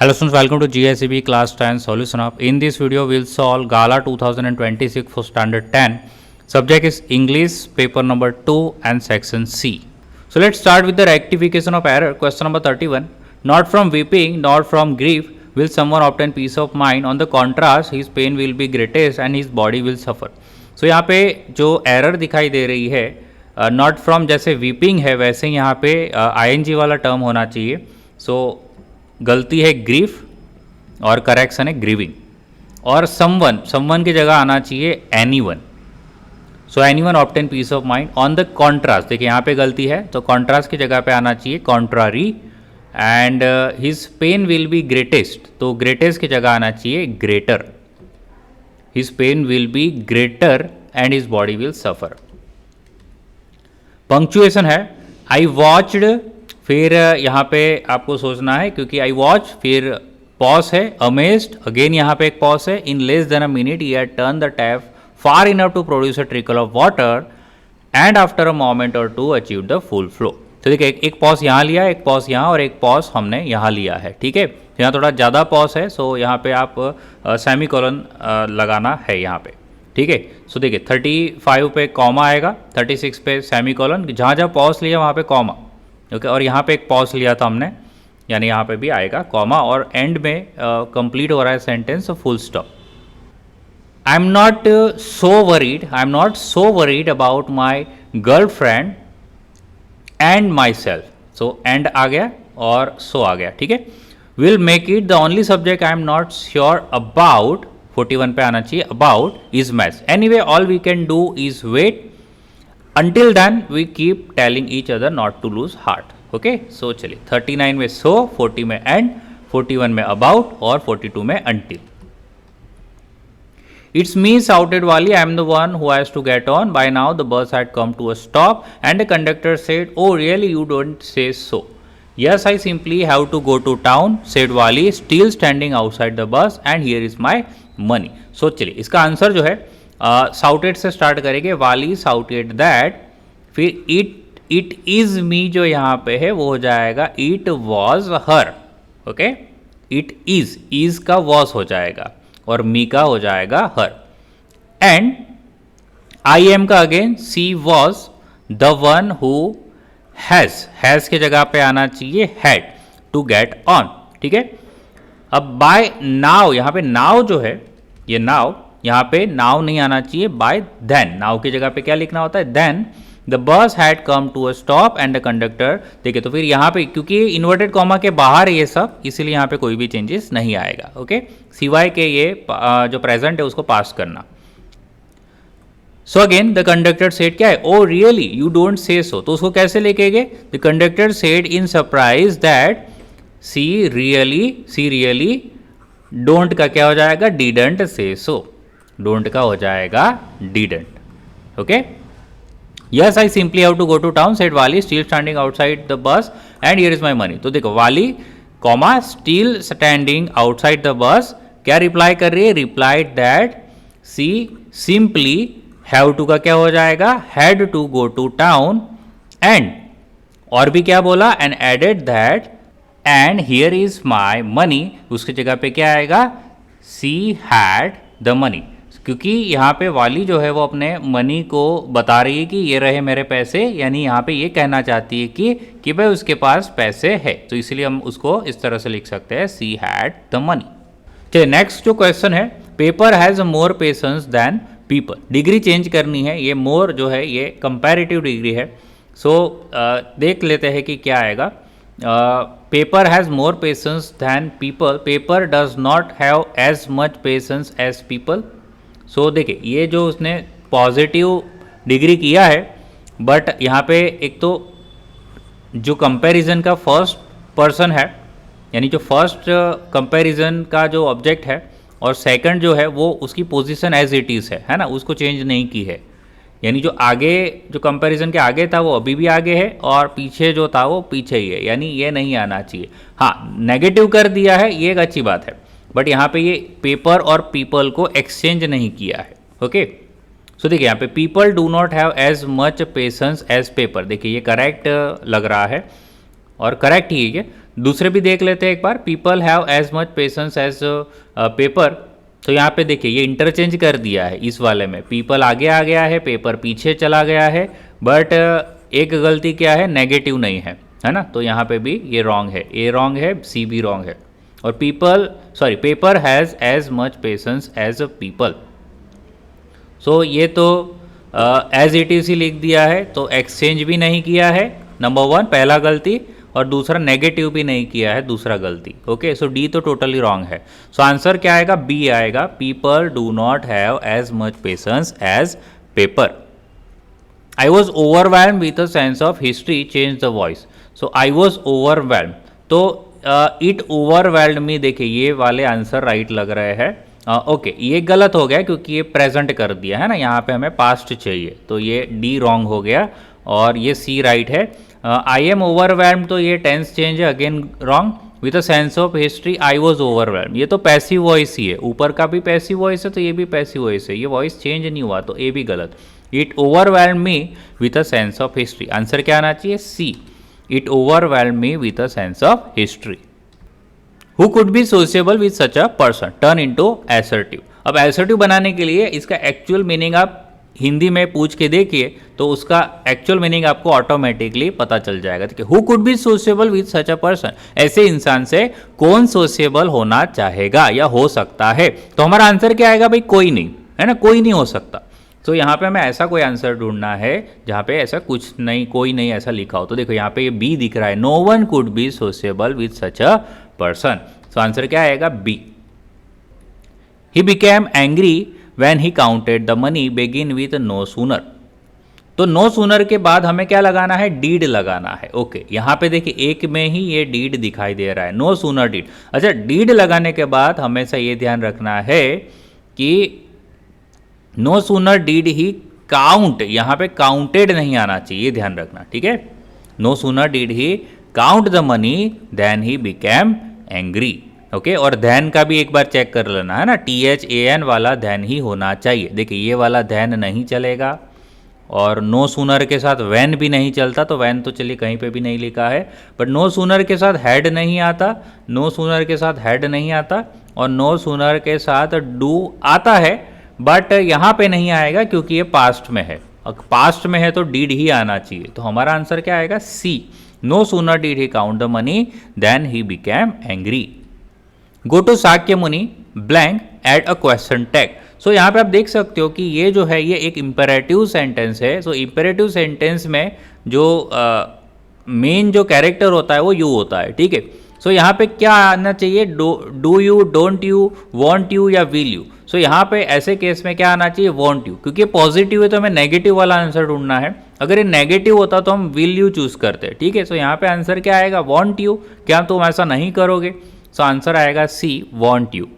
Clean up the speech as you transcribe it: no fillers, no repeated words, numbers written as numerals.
Hello students, welcome to GSEB class 10 solution of. In this video, we'll solve Gala 2026 for standard 10. Subject is English, paper number 2 and section C. So let's start with the rectification of error. Question number 31. Not from weeping, nor from grief will someone obtain peace of mind. On the contrast, his pain will be greatest and his body will suffer. So यहाँ पे जो error दिखाई दे रही है, not from जैसे weeping है वैसे ही यहाँ पे ing वाला टर्म होना चाहिए. So गलती है ग्रीफ और करेक्शन है ग्रीविंग. और समवन की जगह आना चाहिए anyone. So anyone obtain peace of mind. On the contrast, देखिए यहाँ पे गलती है तो कॉन्ट्रास्ट की जगह पे आना चाहिए contrary. And his pain will be greatest, तो ग्रेटेस्ट की जगह आना चाहिए greater. His pain will be greater and his body will suffer. Punctuation है आई वॉच्ड, फिर यहाँ पे आपको सोचना है क्योंकि आई वॉच, फिर पॉज है अमेज्ड, अगेन यहाँ पे एक पॉज है. In less than a minute ही had turn the tap far enough to produce a trickle of water and after a moment or two achieve the full flow. तो देखिए एक pause यहाँ लिया, एक पॉज यहाँ और एक पॉज हमने यहाँ लिया है. ठीक है, यहाँ थोड़ा ज़्यादा पॉज है, सो यहाँ पे आप सेमी कोलन लगाना है यहाँ पे. ठीक है, सो देखिए 35 पे कॉमा आएगा, 36 पे सेमी कोलन, जहाँ जहाँ पॉज लिया वहाँ पे कॉमा. ओके, और यहाँ पे एक पॉज लिया था हमने, यानी यहाँ पे भी आएगा कॉमा, और एंड में कंप्लीट हो रहा है sentence full stop. I am not so worried about my girlfriend and my self. So and आ गया और सो आ गया. ठीक है, will make it the only subject I am not sure about, 41 पे आना चाहिए about is maths. Anyway all we can do is wait. Until then we keep telling each other not to lose heart. Okay, so चलिए 39 में so, 40 में and, 41 में about और 42 में until. It's me, shouted Wali. I am the one who has to get on. By now the bus had come to a stop and the conductor said, "Oh really, you don't say so." Yes, I simply have to go to town, said Wali, still standing outside the bus, and here is my money. So चलिए इसका answer जो है shouted से start करेंगे. वाली shouted that, फिर it is me जो यहाँ पे है वो हो जाएगा it was her. Okay, it is का वॉज हो जाएगा और मी का हो जाएगा हर. एंड आई एम का again she was the one who has के जगह पे आना चाहिए हैड टू गेट ऑन. ठीक है, अब बाय नाउ, यहाँ पे नाउ जो है ये नाउ, यहाँ पे नाउ नहीं आना चाहिए, बाय देन. नाउ की जगह पे क्या लिखना होता है, then the bus had come to a stop and the conductor. देखिए तो फिर यहाँ पे क्योंकि इन्वर्टेड कॉमा के बाहर है ये सब, इसीलिए यहाँ पे कोई भी चेंजेस नहीं आएगा. ओके, सिवाय के ये जो प्रेजेंट है उसको पास करना. So again the conductor said क्या है, oh really you don't say सो. तो उसको कैसे लेके गए, the conductor said in surprise that she really, don't का क्या हो जाएगा, डिडंट से सो. डोंट का हो जाएगा didn't. Okay, yes I simply have to go to town, said Wally, still standing outside the bus and here is my money. तो देखो Wally comma still standing outside the bus, क्या reply कर रही है, replied that she simply have to का क्या हो जाएगा, had to go to town, and और भी क्या बोला, and added that and here is my money. उसकी जगह पे क्या आएगा, सी हैड द मनी, क्योंकि यहाँ पे वाली जो है वो अपने मनी को बता रही है कि ये रहे मेरे पैसे, यानी यहाँ पे ये कहना चाहती है कि भाई उसके पास पैसे है, तो इसलिए हम उसको इस तरह से लिख सकते हैं सी हैड द मनी. चलिए नेक्स्ट जो क्वेश्चन है, paper has more patience than people. Degree change करनी है, ये मोर जो है ये कंपैरेटिव डिग्री है. सो देख लेते हैं कि क्या आएगा. Paper has more patience than people, paper does not have as much patience as people. So देखिए ये जो उसने पॉजिटिव डिग्री किया है, बट यहाँ पे एक तो जो कंपैरिजन का फर्स्ट पर्सन है, यानी जो फर्स्ट कंपैरिजन का जो ऑब्जेक्ट है, और सेकंड जो है वो उसकी पोजीशन एज इट इज़ है ना, उसको चेंज नहीं की है. यानी जो आगे जो कंपैरिजन के आगे था वो अभी भी आगे है, और पीछे जो था वो पीछे ही है, यानी ये नहीं आना चाहिए. हाँ, नेगेटिव कर दिया है, ये एक अच्छी बात है, बट यहाँ पे ये पेपर और पीपल को एक्सचेंज नहीं किया है. ओके, सो देखिए यहाँ पे people do not have as much patience as paper. देखिए ये करेक्ट लग रहा है और करेक्ट ही है. दूसरे भी देख लेते हैं एक बार, people have as much patience as paper. तो यहाँ पे देखिए ये इंटरचेंज कर दिया है इस वाले में, पीपल आगे आ गया है, पेपर पीछे चला गया है, बट एक गलती क्या है, नेगेटिव नहीं है ना, तो यहाँ पे भी ये रॉन्ग है, ए रॉन्ग है, सी भी रॉन्ग है। और paper has as much patience as a people. So ये तो एज इट इज ही लिख दिया है, तो एक्सचेंज भी नहीं किया है, नंबर 1 पहला गलती, और दूसरा नेगेटिव भी नहीं किया है, दूसरा गलती। ओके, सो डी तो टोटली रॉन्ग है। सो आंसर क्या आएगा, बी आएगा, people do not have as much patience as paper. I was overwhelm with a sense of history change the voice. So I was overwhelm, तो it overwhelmed me, देखिए ये वाले answer right लग रहे हैं। ओके, ये गलत हो गया क्योंकि ये प्रेजेंट कर दिया है ना, यहाँ पे हमें पास्ट चाहिए, तो ये डी रॉन्ग हो गया, और ये सी राइट है। आई एम ओवरवेल्म, तो ये टेंस चेंज है, again wrong. With a sense of history I was overwhelm, ये तो पैसिव वॉइस ही है, ऊपर का भी पैसिव वॉइस है तो ये भी पैसिव वॉइस है, ये वॉइस चेंज नहीं हुआ, तो ए भी गलत। It overwhelm me with a sense of history, answer क्या आना चाहिए, see, it overwhelm me with a sense of history. Who could be sociable with such a person, turn into assertive. अब assertive बनाने के लिए इसका एक्चुअल मीनिंग आप हिंदी में पूछ के देखिए, तो उसका एक्चुअल मीनिंग आपको ऑटोमेटिकली पता चल जाएगा। ठीक है, who could be sociable with such a person, ऐसे इंसान से कौन सोशिएबल होना चाहेगा या हो सकता है। तो हमारा आंसर क्या आएगा भाई, कोई नहीं, है ना, कोई नहीं हो सकता। तो यहाँ पे हमें ऐसा कोई आंसर ढूंढना है जहाँ पे ऐसा कुछ नहीं, कोई नहीं ऐसा लिखा हो। तो देखो यहाँ पे ये बी दिख रहा है, no one could be sociable with such a person. तो आंसर क्या आएगा, B. He became angry when he counted the money, begin with no sooner. तो नो सूनर के बाद हमें क्या लगाना है, डीड लगाना है। ओके, यहाँ पे देखिए एक में ही ये डीड दिखाई दे रहा है, नो सूनर डीड। अच्छा, डीड लगाने के बाद हमेशा ये ध्यान रखना है कि no sooner did he count, यहाँ पे काउंटेड नहीं आना चाहिए, ये ध्यान रखना, ठीक है। No sooner did he count the money then he became angry. Okay, और धैन का भी एक बार चेक कर लेना है ना, THAN वाला धैन ही होना चाहिए। देखिए ये वाला धैन नहीं चलेगा, और नो सूनर के साथ वैन भी नहीं चलता, तो वैन तो चलिए कहीं पे भी नहीं लिखा है, बट नो सूनर के साथ हेड नहीं आता, नो सूनर के साथ हेड नहीं आता, और नो सूनर के साथ डू आता है, बट यहाँ पे नहीं आएगा क्योंकि ये पास्ट में है। पास्ट में है तो डीड ही आना चाहिए, तो हमारा आंसर क्या आएगा, see, no sooner did he count the money then he became angry. Go to Shakyamuni blank add a question tag. So यहाँ पे आप देख सकते हो कि ये जो है ये एक इंपेरेटिव सेंटेंस है। सो इंपेरेटिव सेंटेंस में जो मेन जो कैरेक्टर होता है वो यू होता है, ठीक है। सो यहाँ पे क्या आना चाहिए, do you, don't you, want you या विल यू। सो यहाँ पे ऐसे केस में क्या आना चाहिए, वॉन्ट यू, क्योंकि पॉजिटिव है तो हमें नेगेटिव वाला आंसर ढूंढना है। अगर ये नेगेटिव होता तो हम विल यू चूज करते, ठीक है। सो यहाँ पे आंसर क्या आएगा, वॉन्ट यू, क्या तुम ऐसा नहीं करोगे। सो आंसर आएगा सी, वॉन्ट यू।